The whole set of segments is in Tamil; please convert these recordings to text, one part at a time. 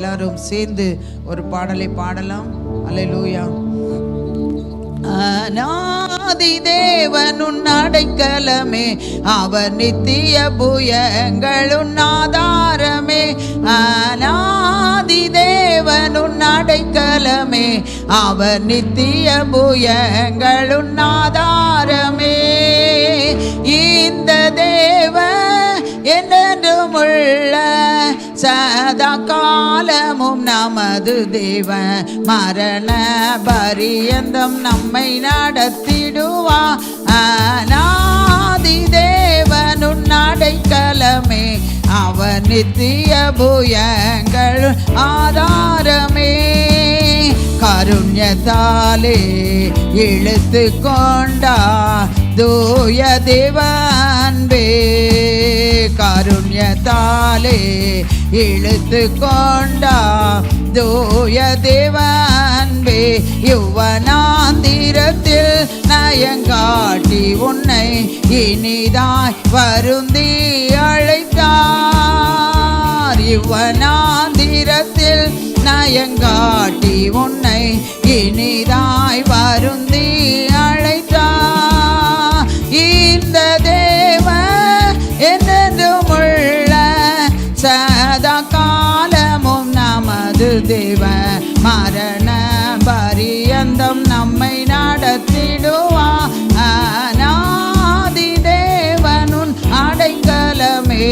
எல்லாரும் சேர்ந்து ஒரு பாடலை பாடலாம். அல்லேலூயா. அநாதி தேவனுன் அடைக்கலமே, அவர் நித்திய புயங்களுன் ஆதாரமே. அநாதி தேவனுன் அடைக்கலமே, அவர் நித்திய புயங்களுன் ஆதாரமே. இந்த தேவன் என்றும் உள்ள சதா காலமும் நமது தேவன், மரண பரியந்தம் நம்மை நடத்திடுவா. அநாதி தேவனுன் அடைக்கலமே, அவர் நித்திய புயங்கள் ஆதாரமே. கருண்யத்தாலே இழுத்து கொண்டா தூய தேவன்பே, கருண்யத்தாலே இழுத்து கொண்டா தூய தேவன்பே. யுவனாந்திரத்தில் நயங்காட்டி உன்னை இனிதாய் வருந்தி அழைத்தார். யுவனாந்திரத்தில் நயங்காட்டி உன்னை இனிதாய் வருந்தி அழைத்தார். இந்த தேவன் என்றும் உள்ள சதா காலமும் நமது தேவன், மரண பரியந்தம் நம்மை நடத்திடுவா. அநாதி தேவனுன் அடைக்கலமே,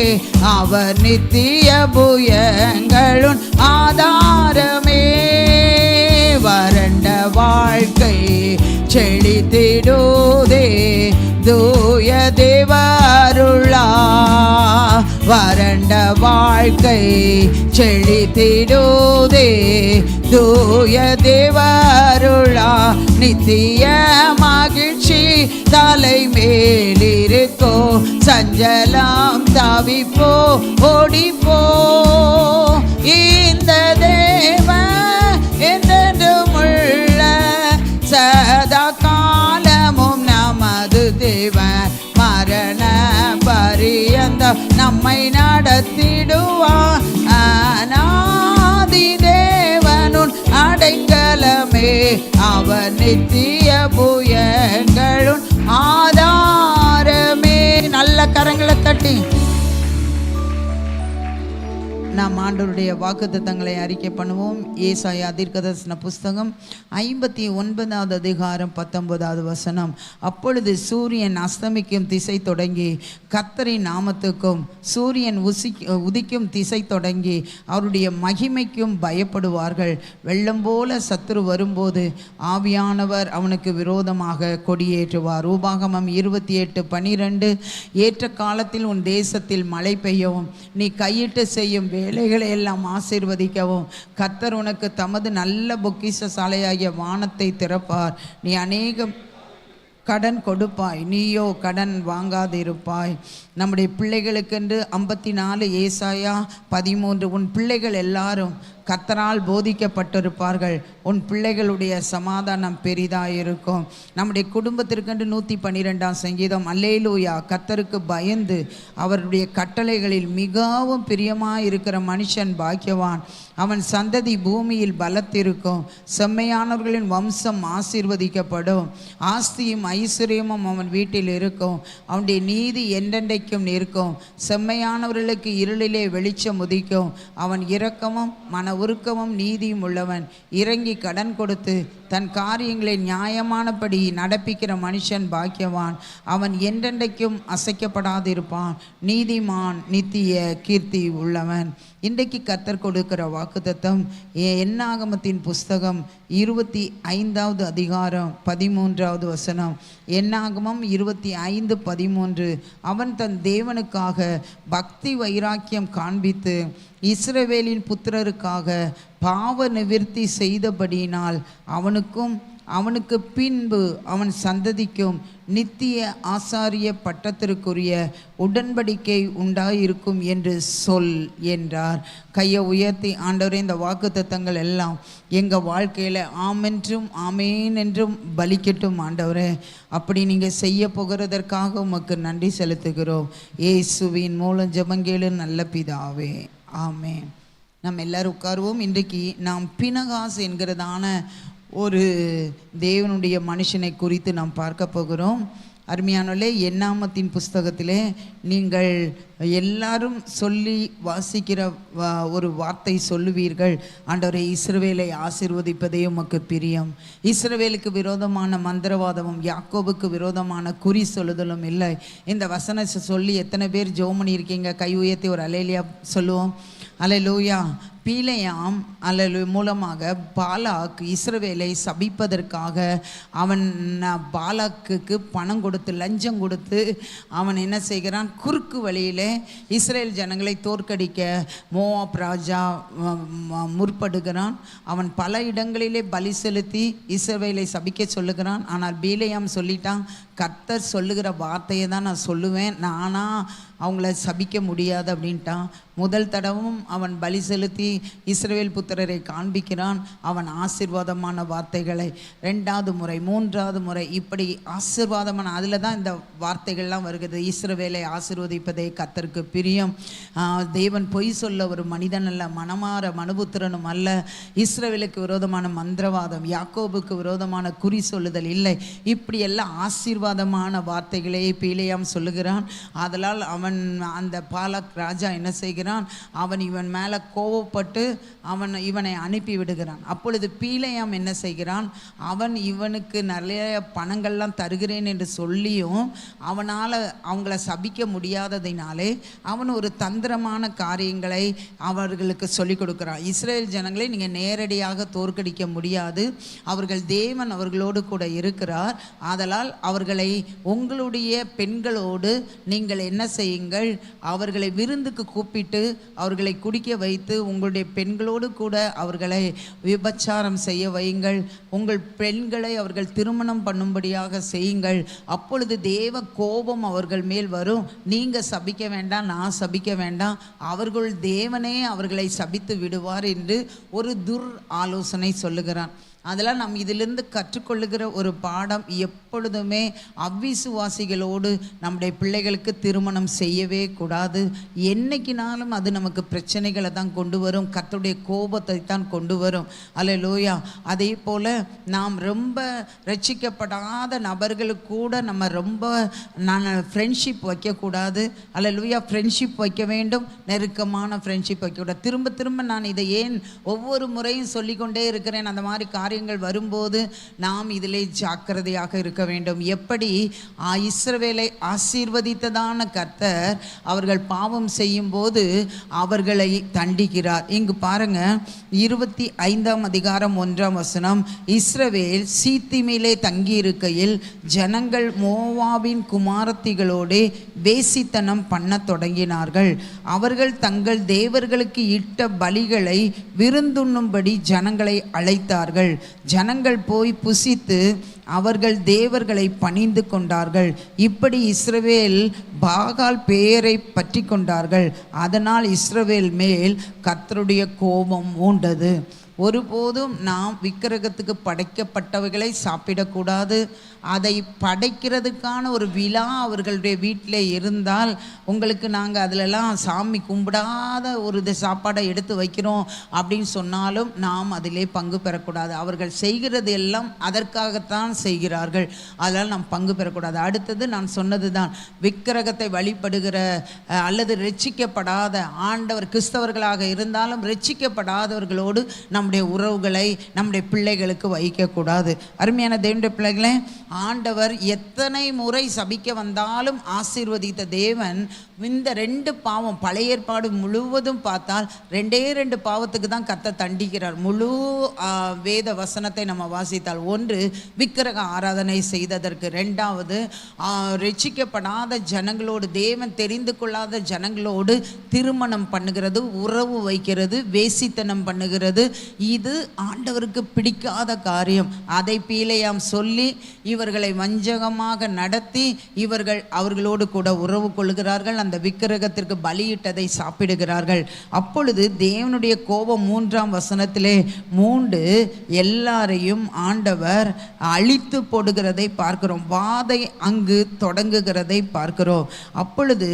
அவர் நித்திய புயங்களுன் ஆதாரமே. வறண்ட வாழ்க்கை செழித்திடுதே தூய தேவருளா, வறண்ட வாழ்க்கை செழித்திடுதே தூய தேவருளா. நித்திய மகிழ்ச்சி தலை மேலிருக்கோ, சஞ்சலம் தவிப்போ ஓடிப்போ. இந்த தேவன் என்றும் உள்ள சதா காலமும் நமது தேவன், மரண பரியந்தம் நம்மை நடத்திடுவான். அநாதி தேவனுன் அடைக்கலமே, அவர் நித்திய புயங்களுன் ஆதாரமே. நல்ல கரங்களை தட்டி நாம் ஆண்டவருடைய வாக்குத்தத்தங்களை அறிக்கை பண்ணுவோம். ஏசாயா தீர்க்கதரிசன புஸ்தகம் 59வது அதிகாரம் 19வது வசனம். அப்பொழுது சூரியன் அஸ்தமிக்கும் திசை தொடங்கி கர்த்தரின் நாமத்துக்கும், சூரியன் உதிக்கும் திசை தொடங்கி அவருடைய மகிமைக்கும் பயப்படுவார்கள். வெள்ளம் போல சத்துரு வரும்போது ஆவியானவர் அவனுக்கு விரோதமாக கொடியேற்றுவார். உபாகமம் 28:12. ஏற்ற காலத்தில் உன் தேசத்தில் மழை பெய்யவும், நீ கையிட்டு செய்யும் வேலைகளை எல்லாம் ஆசீர்வதிக்கவும் கர்த்தர் உனக்கு தமது நல்ல பொக்கிஷ சாலையாகிய வானத்தை திறப்பார். நீ அநேக கடன் கொடுப்பாய், நீயோ கடன் வாங்காதிருப்பாய். நம்முடைய பிள்ளைகளுக்கென்று 54 ஏசாயா 13. உன் பிள்ளைகள் எல்லாரும் கர்த்தரால் போதிக்கப்பட்டிருப்பார்கள், உன் பிள்ளைகளுடைய சமாதானம் பெரிதாயிருக்கும். நம்முடைய குடும்பத்திற்கென்று 112 சங்கீதம். அல்லேலூயா. கர்த்தருக்கு பயந்து அவருடைய கட்டளைகளில் மிகவும் பிரியமாயிருக்கிற மனுஷன் பாக்கியவான். அவன் சந்ததி பூமியில் பலத்திருக்கும். செம்மையானவர்களின் வம்சம் ஆசீர்வதிக்கப்படும். ஆஸ்தியும் ஐஸ்வர்யமும் அவன் வீட்டில் இருக்கும். அவனுடைய நீதி என்றென்றைக்கும் நிற்கும். செம்மையானவர்களுக்கு இருளிலே வெளிச்சம் உதிக்கும். அவன் இரக்கமும் மன உருக்கமும் நீதியும் உள்ளவன். இறங்கி கடன் கொடுத்து தன் காரியங்களை நியாயமானபடி நடப்பிக்கிற மனுஷன் பாக்கியவான். அவன் என்றென்றைக்கும் அசைக்கப்படாதிருப்பான். நீதிமான் நித்திய கீர்த்தி உள்ளவன். இன்றைக்கு கர்த்தர் கொடுக்கிற வாக்குத்தத்தம் என்னாகமத்தின் புஸ்தகம் 25வது அதிகாரம் 13வது வசனம். என்னாகமம் 25:13. அவன் தன் தேவனுக்காக பக்தி வைராக்கியம் காண்பித்து இஸ்ரவேலின் புத்திரருக்காக பாவ நிவிர்த்தி செய்தபடியினால் அவனுக்கு பின்பு அவன் சந்ததிக்கும் நித்திய ஆசாரிய பட்டத்திற்குரிய உடன்படிக்கை உண்டாயிருக்கும் என்று சொல் என்றார். கையை உயர்த்தி, ஆண்டவரே, இந்த வாக்குத்தத்தங்கள் எல்லாம் எங்கள் வாழ்க்கையில் ஆமென்றும் ஆமேன் என்றும் பலிக்கட்டும் ஆண்டவரே. அப்படி நீங்கள் செய்ய போகிறதற்காக உமக்கு நன்றி செலுத்துகிறோம். இயேசுவின் மூலம் ஜெபங்கேளு நல்ல பிதாவே, ஆமென். நம்ம எல்லாரும் உட்காருவோம். இன்றைக்கு நாம் பினகாஸ் என்கிறதான ஒரு தேவனுடைய மனுஷனை குறித்து நாம் பார்க்க போகிறோம். அருமையானவர்களே, என்னாமத்தின் புஸ்தகத்திலே நீங்கள் எல்லாரும் சொல்லி வாசிக்கிற ஒரு வார்த்தை சொல்லுவீர்கள், ஆண்டவரே இஸ்ரவேலை ஆசீர்வதிப்பதே உமக்கு பிரியம். இஸ்ரவேலுக்கு விரோதமான மந்திரவாதமும் யாக்கோபுக்கு விரோதமான குறி சொல்லுதலும் இல்லை. இந்த வசனத்தை சொல்லி எத்தனை பேர் ஜெபம் பண்ணியிருக்கீங்க? கை உயர்த்தி ஒரு அல்லேலூயா சொல்லுவோம். அல்லேலூயா. பீலேயாம் மூலமாக பாலாக் இஸ்ரவேலை சபிப்பதற்காக அவன் பாலாக்குக்கு பணம் கொடுத்து லஞ்சம் கொடுத்து அவன் என்ன செய்கிறான்? குறுக்கு வழியிலே இஸ்ரேல் ஜனங்களை தோற்கடிக்க மோவாப் ராஜா முற்படுகிறான். அவன் பல இடங்களிலே பலி செலுத்தி இஸ்ரவேலை சபிக்க சொல்லுகிறான். ஆனால் பீலேயாம் சொல்லிட்டான், கர்த்தர் சொல்லுகிற வார்த்தையை தான் நான் சொல்லுவேன், நானா அவங்கள சபிக்க முடியாது அப்படின்ட்டான். முதல் தடவும் அவன் பலி செலுத்தி இஸ்ரவேல் புத்திரரை காண்பிக்கிறான், அவன் ஆசீர்வாதமான வார்த்தைகளை. ரெண்டாவது முறை, மூன்றாவது முறை இப்படி ஆசீர்வாதமான, அதில் தான் இந்த வார்த்தைகள்லாம் வருகிறது. இஸ்ரவேலை ஆசீர்வதிப்பதே கர்த்தருக்கு பிரியம். தேவன் பொய் சொல்ல ஒரு மனிதன் அல்ல, மனமாற மனுபுத்திரனும் அல்ல. இஸ்ரவேலுக்கு விரோதமான மந்திரவாதம், யாக்கோபுக்கு விரோதமான குறி சொல்லுதல் இல்லை. இப்படி எல்லாம் ஆசீர்வாதமான வார்த்தைகளே பீலேயாம் சொல்லுகிறான். அதனால் அவன் அந்த பாலாக் ராஜா என்ன செய்கிறான்? அவன் இவன் மேலே கோவப்பட்டு இவனை அனுப்பி விடுகிறான். அப்பொழுது பீலேயாம் என்ன செய்கிறான்? அவன் இவனுக்கு நிறைய பணங்கள்லாம் தருகிறேன் என்று சொல்லியும் அவனால் அவங்கள சபிக்க முடியாததினாலே அவன் ஒரு தந்திரமான காரியங்களை அவர்களுக்கு சொல்லிக் கொடுக்கிறான். இஸ்ரேல் ஜனங்களை நீங்கள் நேரடியாக தோற்கடிக்க முடியாது, அவர்கள் தேவன் அவர்களோடு கூட இருக்கிறார். ஆதலால் அவர்களை உங்களுடைய பெண்களோடு நீங்கள் என்ன செய்யுங்கள்? அவர்களை விருந்துக்கு கூப்பிட்டு அவர்களை குடிக்க வைத்து உங்களுடைய பெண்களோடு கூட அவர்களை விபச்சாரம் செய்ய வையுங்கள். உங்கள் பெண்களை அவர்கள் திருமணம் பண்ணும்படியாக செய்யுங்கள். அப்பொழுது தேவ கோபம் அவர்கள் மேல் வரும். நீங்கள் சபிக்க வேண்டாம், நான் சபிக்க வேண்டாம், அவர்கள் தேவனே அவர்களை சபித்து விடுவார் என்று ஒரு துர் ஆலோசனை சொல்லுகிறான். அதெல்லாம் நாம் இதிலிருந்து கற்றுக்கொள்ளுகிற ஒரு பாடம், எப்பொழுதுமே அவ்விசுவாசிகளோடு நம்முடைய பிள்ளைகளுக்கு திருமணம் செய்யவே கூடாது. என்னைக்கினாலும் அது நமக்கு பிரச்சனைகளை தான் கொண்டு வரும், கர்த்தருடைய கோபத்தை தான் கொண்டு வரும். அல்லேலூயா. அதே போல் நாம் ரொம்ப ரட்சிக்கப்படாத நபர்களுக்கு கூட நம்ம ரொம்ப ஃப்ரெண்ட்ஷிப் வைக்கக்கூடாது. அல்லேலூயா. ஃப்ரெண்ட்ஷிப் வைக்க வேண்டும், நெருக்கமான ஃப்ரெண்ட்ஷிப் வைக்கக்கூடாது. திரும்ப திரும்ப நான் இதை ஏன் ஒவ்வொரு முறையும் சொல்லிக்கொண்டே இருக்கிறேன்? அந்த மாதிரி காரியங்கள் வரும்போது நாம் இதிலே ஜாக்கிரதையாக இருக்க வேண்டும். எப்படி இஸ்ரவேலை ஆசீர்வதித்ததான கர்த்தர் அவர்கள் பாவம் செய்யும் போது அவர்களை தண்டிக்கிறார். இங்கு பாருங்க, 25ஆம் அதிகாரம் 1ஆம் வசனம். இஸ்ரவேல் சீத்திமிலே தங்கியிருக்கையில் ஜனங்கள் மோவாபின் குமாரத்திகளோடு வேசித்தனம் பண்ண தொடங்கினார்கள். அவர்கள் தங்கள் தேவர்களுக்கு இட்ட பலிகளை விருந்துண்ணும்படி ஜனங்களை அழைத்தார்கள். ஜனங்கள் போய் புசித்து அவர்கள் தேவர்களை பணிந்து கொண்டார்கள். இப்படி இஸ்ரவேல் பாகால் பெயரை பற்றி கொண்டார்கள். அதனால் இஸ்ரவேல் மேல் கர்த்தருடைய கோபம் மூண்டது. ஒருபோதும் நாம் விக்கிரகத்துக்கு படைக்கப்பட்டவைகளை சாப்பிடக்கூடாது. அதை படைக்கிறதுக்கான ஒரு விழா அவர்களுடைய வீட்டில் இருந்தால், உங்களுக்கு நாங்கள் அதிலெல்லாம் சாமி கும்பிடாத ஒரு சாப்பாடை எடுத்து வைக்கிறோம் அப்படின்னு சொன்னாலும் நாம் அதிலே பங்கு பெறக்கூடாது. அவர்கள் செய்கிறது எல்லாம் அதற்காகத்தான் செய்கிறார்கள், அதனால் நாம் பங்கு பெறக்கூடாது. அடுத்தது நான் சொன்னது தான், விக்கிரகத்தை வழிபடுகிற அல்லது ரட்சிக்கப்படாத ஆண்டவர் கிறிஸ்தவர்களாக இருந்தாலும் ரட்சிக்கப்படாதவர்களோடு நம்முடைய உறவுகளை நம்முடைய பிள்ளைகளுக்கு வைக்கக்கூடாது. அருமையான தேவனுடைய பிள்ளைகளே, ஆண்டவர் எத்தனை முறை சபிக்க வந்தாலும் ஆசீர்வதித்த தேவன் இந்த 2 பாவம், பழைய ஏற்பாடு முழுவதும் பார்த்தால் 2 பாவத்துக்கு தான் கர்த்தர் தண்டிக்கிறார். முழு வேத வசனத்தை நம்ம வாசித்தால், ஒன்று விக்கிரக ஆராதனை செய்ததற்கு, 2வது ரட்சிக்கப்படாத ஜனங்களோடு, தேவன் தெரிந்து கொள்ளாத ஜனங்களோடு திருமணம் பண்ணுகிறது, உறவு வைக்கிறது, வேசித்தனம் பண்ணுகிறது. இது ஆண்டவருக்கு பிடிக்காத காரியம். அதை பீலேயாம் சொல்லி இவர்களை வஞ்சகமாக நடத்தி இவர்கள் அவர்களோடு கூட உறவு கொள்கிறார்கள். அந்த விக்கிரகத்திற்கு பலியிட்டதை சாப்பிடுகிறார்கள். அப்பொழுது தேவனுடைய கோபம் 3ஆம் வசனத்திலே மூண்டு எல்லாரையும் ஆண்டவர் அழித்து போடுகிறதை பார்க்கிறோம். வாதை அங்கு தொடங்குகிறதை பார்க்கிறோம். அப்பொழுது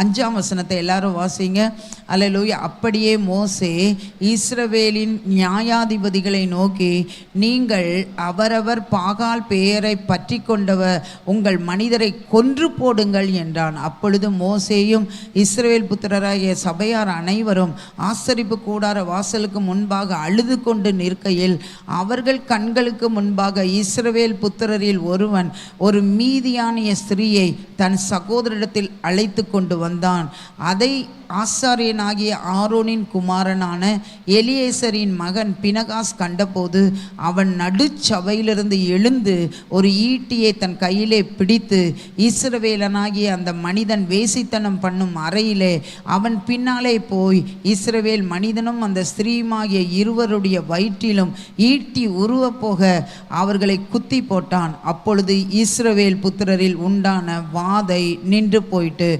5ஆம் வசனத்தை எல்லாரும் வாசிங்க. அல்லேலூயா. அப்படியே மோசே இஸ்ரவேலின் நியாயாதிபதிகளை நோக்கி, நீங்கள் அவரவர் பாகால் பெயரை பற்றி கொண்டவர் உங்கள் மனிதரை கொன்று போடுங்கள் என்றான். அப்பொழுது மோசேயும் இஸ்ரவேல் புத்திரராகிய சபையார் அனைவரும் ஆசரிப்பு கூடார வாசலுக்கு முன்பாக அழுது கொண்டு நிற்கையில் அவர்கள் கண்களுக்கு முன்பாக இஸ்ரவேல் புத்திரரில் ஒருவன் ஒரு மீதியானிய ஸ்திரீயை தன் சகோதரிடத்தில் அழைத்து கொண்டு வந்தான். அதை ஆசாரியனாகிய ஆரோனின் குமாரனான எலியேசரின் மகன் பினகாஸ் கண்டபோது அவன் நடுச்சபையிலிருந்து எழுந்து ஒரு ஈட்டியை தன் கையிலே பிடித்து இஸ்ரவேலனாகிய அந்த மனிதன் வேசித்தனம் பண்ணும் அறையிலே அவன் பின்னாலே போய் இஸ்ரவேல் மனிதனும் அந்த ஸ்திரீயுமாகிய இருவருடைய வயிற்றிலும் ஈட்டி உருவ போக அவர்களை குத்தி போட்டான். அப்பொழுது இஸ்ரவேல் புத்திரரில் உண்டான வாதை நின்று போயிட்டு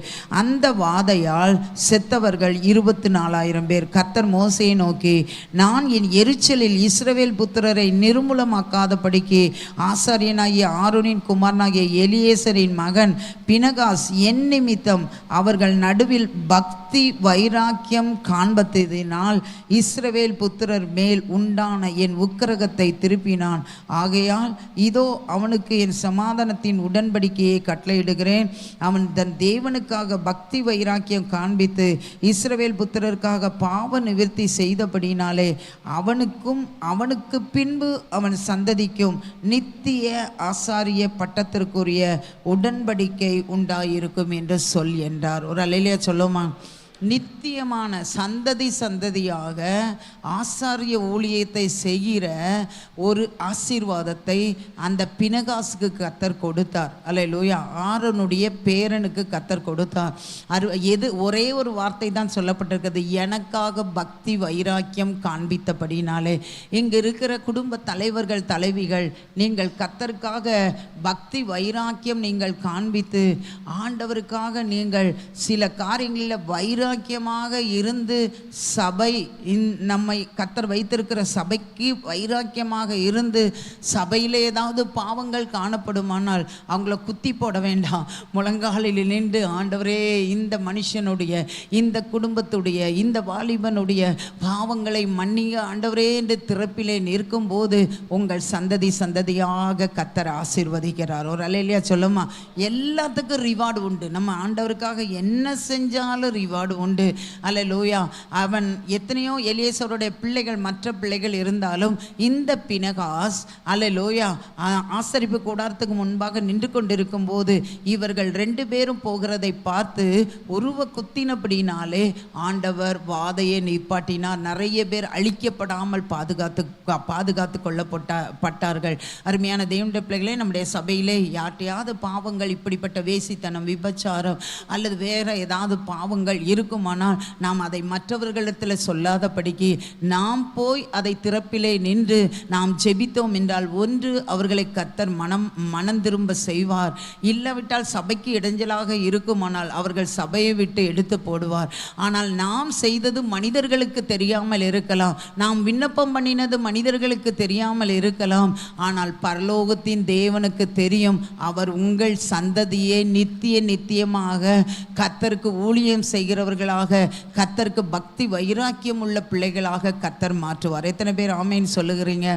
அந்த வாதையால் செத்தவர்கள் 24,000 பேர். கர்த்தர் மோசேயை நோக்கி, நான் என் எரிச்சலில் இஸ்ரவேல் புத்திரரை நிர்மூலமாக்காதபடிக்கு ஆசாரியனாகிய ஆரோனின் குமாரனாகிய எலியேசரின் மகன் பினகாஸ் என் நிமித்தம் அவர்கள் நடுவில் பக்தி வைராக்கியம் காண்பதினால் இஸ்ரவேல் புத்திரர் மேல் உண்டான என் உக்கிரகத்தை திருப்பினான். ஆகையால் இதோ அவனுக்கு என் சமாதானத்தின் உடன்படிக்கையை கட்டளையிடுகிறேன். அவன் தன் தேவனுக்காக பக்தி வைராக்கியம் காண்பித்து இஸ்ரவேல் புத்திரருக்காக பாவ நிவர்த்தி செய்தபடினாலே அவனுக்கு பின்பு அவன் சந்ததிக்கும் நித்திய ஆசாரிய பட்டத்திற்குரிய உடன்படிக்கை உண்டாயிருக்கும் என்று சொல் என்றார். ஒரு அல்லேலூயா சொல்லுமா? நித்தியமான சந்ததியாக ஆசாரிய ஊழியத்தை செய்கிற ஒரு ஆசீர்வாதத்தை அந்த பினகாசுக்கு கர்த்தர் கொடுத்தார். அல்லேலூயா. ஆரோனுடைய பேரனுக்கு கர்த்தர் கொடுத்தார். ஒரே ஒரு வார்த்தை தான் சொல்லப்பட்டிருக்கிறது, எனக்காக பக்தி வைராக்கியம் காண்பித்தபடினாலே. இங்கு இருக்கிற குடும்ப தலைவர்கள் தலைவிகள், நீங்கள் கர்த்தருக்காக பக்தி வைராக்கியம் நீங்கள் காண்பித்து ஆண்டவருக்காக நீங்கள் சில காரியங்களில் வைராக்கியமாக இருந்து சபை நம்மை கர்த்தர் வைத்திருக்கிற சபைக்கு வைராக்கியமாக இருந்து சபையில் ஏதாவது பாவங்கள் காணப்படுமானால் அவங்கள குத்தி போட வேண்டாம். முழங்காலில் நின்று, ஆண்டவரே இந்த மனுஷனுடைய இந்த குடும்பத்துடைய இந்த வாலிபனுடைய பாவங்களை மன்னிய ஆண்டவரே என்று திறப்பிலே நிற்கும் போது உங்கள் சந்ததியாக கர்த்தர் ஆசீர்வதிக்கிறார். ஒரு அல்லேலூயா சொல்லுமா? எல்லாத்துக்கும் ரிவார்டு உண்டு. நம்ம ஆண்டவருக்காக என்ன செஞ்சாலும் ரிவார்டு உண்டு. அல்லேலூயா. அவன் எத்தனையோ எலியேசருடைய பிள்ளைகள் மற்ற பிள்ளைகள் இருந்தாலும் இந்த பினகாஸ் அல்லேலூயா ஆசரிப்பு கூடாரத்துக்கு முன்பாக நின்று கொண்டிருக்கும் போது இவர்கள் 2 பேரும் போகிறதை பார்த்து உருவ குத்தினபடினாலே ஆண்டவர் வாதையை நிப்பாட்டினார். நிறைய பேர் அழிக்கப்படாமல் பாதுகாத்து கொள்ளப்பட்டார்கள். அருமையான தேவனுடைய பிள்ளைகளே, நம்முடைய சபையிலே யார்ட்டையாவது பாவங்கள், இப்படிப்பட்ட வேசித்தனம், விபச்சாரம் அல்லது வேற ஏதாவது பாவங்கள் இருக்குமானால் நாம் அதை மற்றவர்களிடத்தில் சொல்லாதபடிக்கு நாம் போய் அதை திறப்பிலே நின்று நாம் ஜெபித்தோம் என்றால் ஒன்று அவர்களை கர்த்தர் மனம் திரும்ப செய்வார். இல்லாவிட்டால் சபைக்கு இடைஞ்சலாக இருக்குமானால் அவர்கள் சபையை விட்டு எடுத்து போடுவார். ஆனால் நாம் செய்தது மனிதர்களுக்கு தெரியாமல் இருக்கலாம், நாம் விண்ணப்பம் பண்ணினது மனிதர்களுக்கு தெரியாமல் இருக்கலாம். ஆனால் பரலோகத்தின் தேவனுக்கு தெரியும். அவர் உங்கள் சந்ததியை நித்தியமாக கர்த்தருக்கு ஊழியம் செய்கிறவர்களாக, கர்த்தருக்கு பக்தி வைராக்கியம் உள்ள பிள்ளைகளாக கர்த்தர் மாற்றுவார். எத்தனை பேர் ஆமேன் சொல்லுகிறீங்க?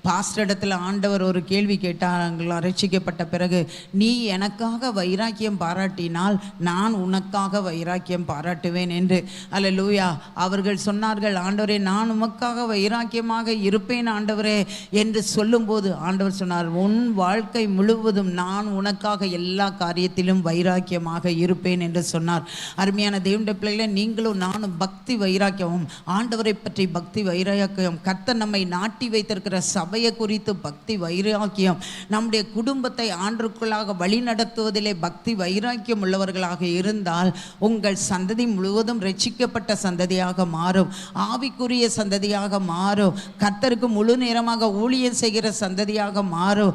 பாஸ்டர் இடத்துல ஆண்டவர் ஒரு கேள்வி கேட்டாங்களா ரட்சிக்கப்பட்ட பிறகு, நீ எனக்காக வைராக்கியம் பாராட்டினால் நான் உனக்காக வைராக்கியம் பாராட்டுவேன் என்று. அல்லேலூயா. அவர்கள் சொன்னார்கள், ஆண்டவரே நான் உமக்காக வைராக்கியமாக இருப்பேன் ஆண்டவரே என்று சொல்லும்போது ஆண்டவர் சொன்னார், உன் வாழ்க்கை முழுவதும் நான் உனக்காக எல்லா காரியத்திலும் வைராக்கியமாக இருப்பேன் என்று சொன்னார். அருமையான தேவனுடைய பிள்ளைகளை நீங்களும் நானும் பக்தி வைராக்கியமும், ஆண்டவரை பற்றி பக்தி வைராக்கியம், கர்த்தர் நம்மை நாட்டி வைத்திருக்கிற சபையை குறித்து பக்தி வைராக்கியம், நம்முடைய குடும்பத்தை ஆண்டுக்குள்ளாக வழி நடத்துவதிலே பக்தி வைராக்கியம் உள்ளவர்களாக இருந்தால் உங்கள் சந்ததி முழுவதும் ரட்சிக்கப்பட்ட சந்ததியாக மாறும், ஆவிக்குரிய சந்ததியாக மாறும், கர்த்தருக்கு முழு நேரமாக ஊழியம் செய்கிற சந்ததியாக மாறும்,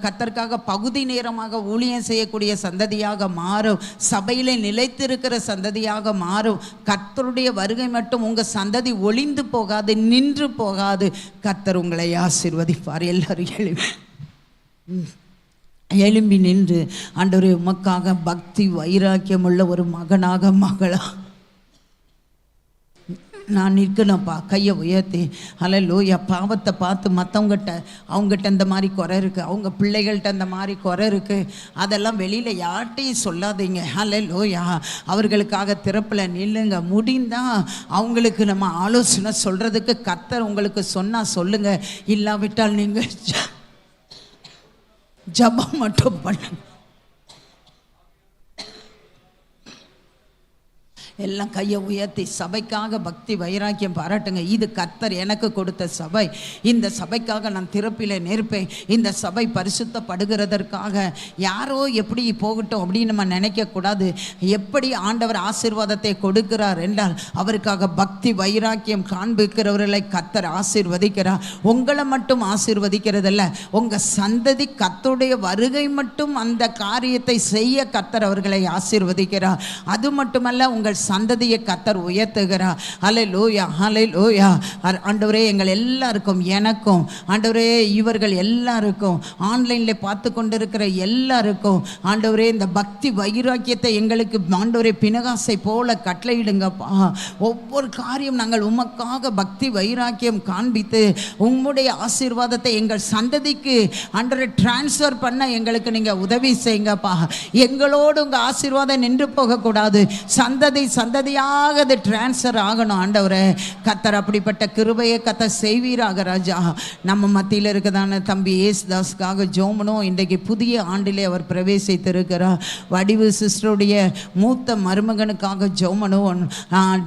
கர்த்தருக்காக பகுதி நேரமாக ஊழியம் செய்யக்கூடிய சந்ததியாக மாறும், சபையிலே நிலைத்திருக்கிற சந்ததியாக மாறும். கர்த்தருடைய வருகை மட்டும் உங்கள் சந்ததி ஒளிந்து போகாது, நின்று போகாது. கர்த்தர் உங்களை ஆசீர்வதிப்பார். எல்லாரும் எழும்பி நின்று ஆண்டவரே உமக்காக பக்தி வைராக்கியம் உள்ள ஒரு மகனாக மகளா நான் நிற்கணும்ப்பா. கையை உயர்த்தி ஹல்லேலூயா. பாவத்தை பார்த்து மற்றவங்ககிட்ட அவங்ககிட்ட இந்த மாதிரி குறை இருக்குது, அவங்க பிள்ளைகள்கிட்ட இந்த மாதிரி குறை இருக்குது, அதெல்லாம் வெளியில் யார்கிட்டையும் சொல்லாதீங்க. ஹல்லேலூயா. அவர்களுக்காக திறப்பில் நில்லுங்க. முடிந்தால் அவங்களுக்கு நம்ம ஆலோசனை சொல்கிறதுக்கு கர்த்தர் உங்களுக்கு சொன்னால் சொல்லுங்கள், இல்லாவிட்டால் நீங்கள் ஜெபம் மட்டும் பண்ணுங்க. எல்லாம் கையை உயர்த்தி சபைக்காக பக்தி வைராக்கியம் பாராட்டுங்க. இது கர்த்தர் எனக்கு கொடுத்த சபை, இந்த சபைக்காக நான் திறப்பில் நிற்பேன், இந்த சபை பரிசுத்தப்படுகிறதற்காக யாரோ எப்படி போகட்டும் அப்படின்னு நம்ம நினைக்கக்கூடாது. எப்படி ஆண்டவர் ஆசீர்வாதத்தை கொடுக்கிறார் என்றால் அவருக்காக பக்தி வைராக்கியம் காண்பிக்கிறவர்களை கர்த்தர் ஆசீர்வதிக்கிறார். உங்களை மட்டும் ஆசீர்வதிக்கிறதில்ல, உங்கள் சந்ததி கர்த்தருடைய வருகை மட்டும் அந்த காரியத்தை செய்ய கர்த்தர் அவர்களை ஆசீர்வதிக்கிறார். அது மட்டுமல்ல, உங்கள் சந்ததியை கர்த்தர் உயர்த்துகிறார். ஹல்லேலூயா, ஹல்லேலூயா. ஆண்டவரே எங்கள் எல்லாருக்கும், எனக்கும் ஆண்டவரே, இவர்கள் எல்லாருக்கும், ஆன்லைனில் பார்த்து கொண்டிருக்கிற எல்லாருக்கும் ஆண்டவரே இந்த பக்தி வைராக்கியத்தை எங்களுக்கு ஆண்டவரே பினகாசை போல கட்டளையிடுங்கப்பா. ஒவ்வொரு காரியம் நாங்கள் உமக்காக பக்தி வைராக்கியம் காண்பித்து உம்முடைய ஆசீர்வாதத்தை எங்கள் சந்ததிக்கு ஆண்டவரே டிரான்ஸ்ஃபர் பண்ண எங்களுக்கு நீங்கள் உதவி செய்யுங்கப்பா. எங்களோடு உங்கள் ஆசீர்வாதம் நின்று போகக்கூடாது, சந்ததியாக அது டிரான்ஸ்ஃபர் ஆகணும். ஆண்டவரே கர்த்தர் அப்படிப்பட்ட கிருபையை கர்த்தர் செய்வீராக ராஜா. நம்ம மத்தியில் இருக்கதான தம்பி ஏசுதாஸ்க்காக ஜோமனும் இன்றைக்கு புதிய ஆண்டிலே அவர் பிரவேசித்திருக்கிறார். வடிவு சிஸ்டருடைய மூத்த மருமகனுக்காக ஜோமனும்,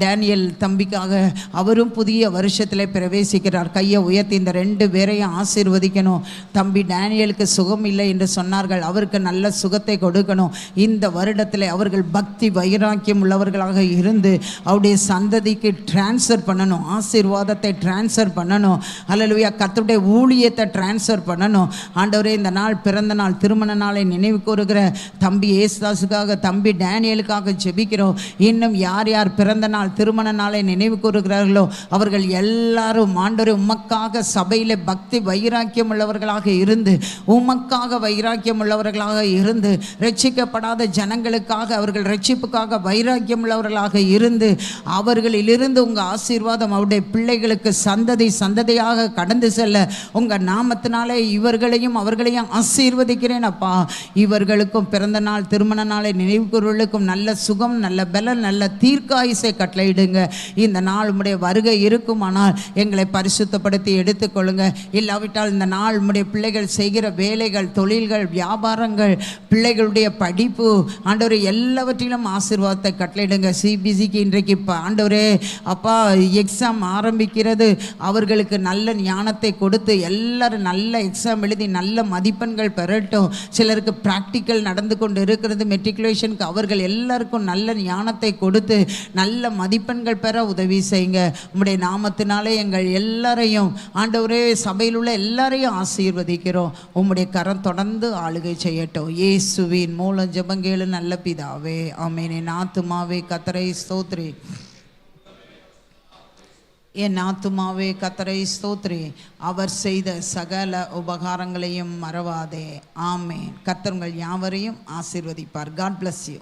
டேனியல் தம்பிக்காக அவரும் புதிய வருஷத்தில் பிரவேசிக்கிறார். கையை உயர்த்தி இந்த 2 பேரையும் ஆசீர்வதிக்கணும். தம்பி டேனியலுக்கு சுகம் இல்லை என்று சொன்னார்கள், அவருக்கு நல்ல சுகத்தை கொடுக்கணும். இந்த வருடத்தில் அவர்கள் பக்தி வைராக்கியம் உள்ளவர்களாக இருந்து அவருடைய சந்ததிக்கு டிரான்ஸ்ஃபர் பண்ணணும், ஆசீர்வாதத்தை டிரான்ஸ்ஃபர் பண்ணணும். ஹல்லேலூயா. கர்த்தருடைய ஊழியத்தை டிரான்ஸ்ஃபர் பண்ணணும். ஆண்டவரே இந்த நாள் பிறந்த நாள் திருமண நாளை நினைவு கூறுகிற தம்பி ஏசுதாஸுக்காக, தம்பி டேனியலுக்காக ஜெபிக்கிறோம். இன்னும் யார் யார் பிறந்த நாள் திருமண நாளை நினைவு கூறுகிறார்களோ அவர்கள் எல்லாரும் ஆண்டவரே உமக்காக சபையில் பக்தி வைராக்கியம் உள்ளவர்களாக இருந்து, உமக்காக வைராக்கியம் உள்ளவர்களாக இருந்து, ரட்சிக்கப்படாத ஜனங்களுக்காக அவர்கள் ரட்சிப்புக்காக வைராக்கியம் உள்ளவர்களாக இருந்து, அவர்களிலிருந்து உங்கள் ஆசீர்வாதம் அவருடைய பிள்ளைகளுக்கு சந்ததியாக கடந்து செல்ல உங்கள் நாமத்தினாலே இவர்களையும் அவர்களையும் ஆசீர்வதிக்கிறேன் அப்பா. இவர்களுக்கும் பிறந்த நாள் திருமண நாளை நினைவுகூறுவர்களுக்கும் நல்ல சுகம், நல்ல பலன், நல்ல தீர்க்காயுசை கட்டளையிடுங்க. இந்த நாள் உம்முடைய வருகை இருக்குமானால் எங்களை பரிசுத்தப்படுத்தி எடுத்துக்கொள்ளுங்க. இல்லாவிட்டால் இந்த நாள் உம்முடைய பிள்ளைகள் செய்கிற வேலைகள், தொழில்கள், வியாபாரங்கள், பிள்ளைகளுடைய படிப்பு ஆண்டவரே எல்லாவற்றிலும் ஆசீர்வாதத்தை கட்டளையிடுங்க. சிபிசிக்கு இன்றைக்கு ஆண்டவரே அப்பா எக்ஸாம் ஆரம்பிக்கிறது, அவர்களுக்கு நல்ல ஞானத்தை கொடுத்து எல்லாரும் நல்ல எக்ஸாம் எழுதி நல்ல மதிப்பெண்கள் பெறட்டும். சிலருக்கு ப்ராக்டிக்கல் நடந்து கொண்டு இருக்கிறது, மெட்ரிகுலேஷனுக்கு, அவர்கள் எல்லாருக்கும் நல்ல ஞானத்தை கொடுத்து நல்ல மதிப்பெண்கள் பெற உதவி செய்யுங்க. உம்முடைய நாமத்தினாலே எங்கள் எல்லாரையும் ஆண்டவரே சபையில் உள்ள எல்லாரையும் ஆசீர்வதிக்கிறோம். உம்முடைய கரம் தொடர்ந்து ஆளுகை செய்யட்டும். இயேசுவின் மூலம் ஜெபங்கேளு நல்ல பிதாவே, ஆமென். என் ஆத்துமாவே கர்த்தரை ஸ்தோத்திரி, என் ஆத்துமாவே கர்த்தரை ஸ்தோத்திரி, அவர் செய்த சகல உபகாரங்களையும் மறவாதே. ஆமென். கர்த்தர் உங்கள் யாவரையும் ஆசீர்வதிப்பார். God bless you.